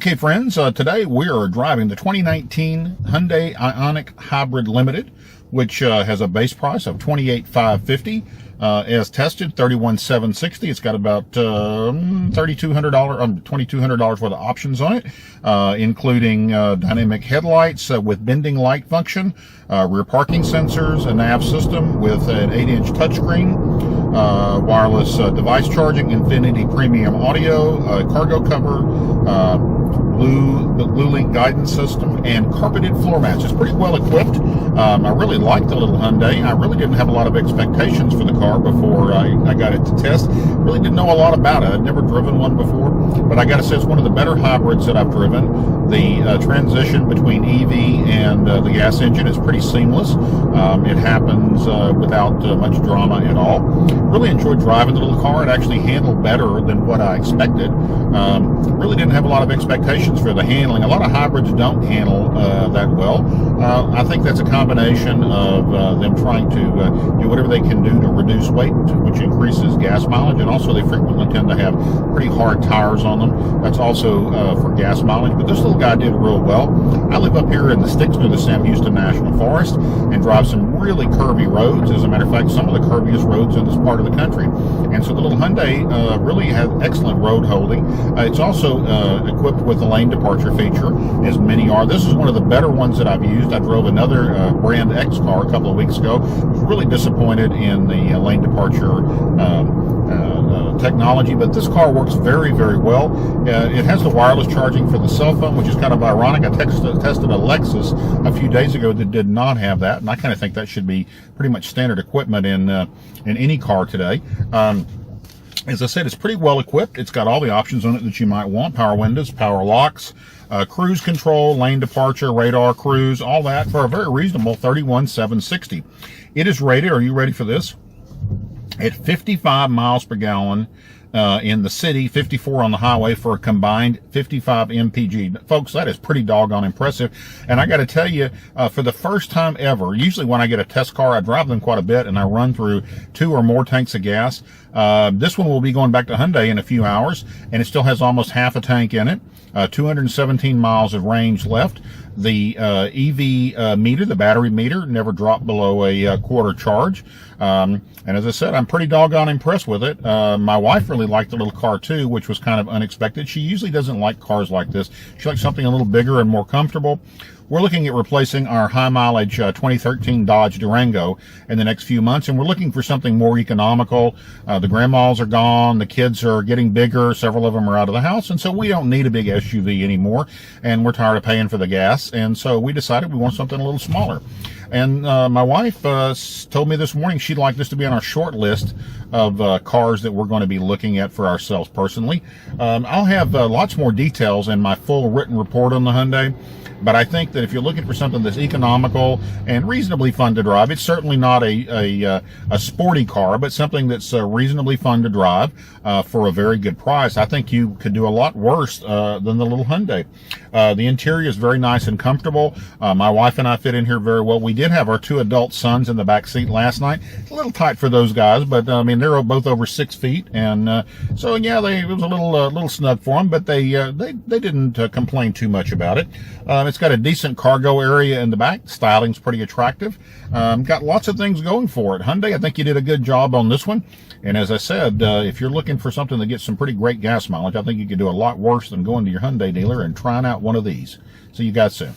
Okay, friends, today we are driving the 2019 Hyundai Ioniq Hybrid Limited, which has a base price of $28,550. As tested, $31,760. It's got about $2,200 worth of options on it, including dynamic headlights with bending light function, rear parking sensors, a nav system with an 8-inch touchscreen, wireless device charging, Infinity Premium Audio, cargo cover, Blue Link guidance system, and carpeted floor mats. It's pretty well equipped. I really like the little Hyundai. I really didn't have a lot of expectations for the car before I got it to test. Really didn't know a lot about it. I'd never driven one before, but I got to say it's one of the better hybrids that I've driven. The transition between EV and the gas engine is pretty seamless. It happens without much drama at all. Really enjoyed driving the little car. It actually handled better than what I expected. Really didn't have a lot of expectations for the handling. A lot of hybrids don't handle that well. I think that's a combination of them trying to do whatever they can do to reduce weight, which increases gas mileage, and also they frequently tend to have pretty hard tires on them. That's also for gas mileage, but this little guy did real well. I live up here in the sticks near the Sam Houston National Forest and drive some really curvy roads. As a matter of fact, some of the curviest roads in this part of the country. And so the little Hyundai really has excellent road holding. It's also equipped with a lane departure feature, as many are. This is one of the better ones that I've used. I drove another brand X car a couple of weeks ago. Was really disappointed in the lane departure technology, but this car works very, very well. It has the wireless charging for the cell phone, which is kind of ironic. I tested a Lexus a few days ago that did not have that, and I kind of think that should be pretty much standard equipment in any car today. As I said, it's pretty well equipped. It's got all the options on it that you might want: power windows, power locks, cruise control, lane departure, radar cruise, all that for a very reasonable $31,760. It is rated, are you ready for this, at 55 miles per gallon in the city, 54 on the highway, for a combined 55 mpg. Folks, that is pretty doggone impressive. And I got to tell you, for the first time ever, usually when I get a test car, I drive them quite a bit and I run through 2 or more tanks of gas. This one will be going back to Hyundai in a few hours, and it still has almost half a tank in it. 217 miles of range left. The EV meter, the battery meter, never dropped below a quarter charge. And as I said, I'm pretty doggone impressed with it. My wife really liked the little car too, which was kind of unexpected. She usually doesn't like cars like this. She likes something a little bigger and more comfortable. We're looking at replacing our high mileage 2013 Dodge Durango in the next few months, and we're looking for something more economical. The grandmas are gone, the kids are getting bigger, several of them are out of the house, and so we don't need a big SUV anymore, and we're tired of paying for the gas, and so we decided we want something a little smaller. And my wife told me this morning she'd like this to be on our short list of cars that we're going to be looking at for ourselves personally. I'll have lots more details in my full written report on the Hyundai. But I think that if you're looking for something that's economical and reasonably fun to drive, it's certainly not a sporty car, but something that's reasonably fun to drive for a very good price. I think you could do a lot worse than the little Hyundai. The interior is very nice and comfortable. My wife and I fit in here very well. We did have our 2 adult sons in the back seat last night. A little tight for those guys, but I mean, they're both over 6 feet, and so yeah, it was a little snug for them, but they didn't complain too much about it. It's got a decent cargo area in the back. Styling's pretty attractive. Got lots of things going for it. Hyundai, I think you did a good job on this one. And as I said, if you're looking for something that gets some pretty great gas mileage, I think you could do a lot worse than going to your Hyundai dealer and trying out one of these. See you guys soon.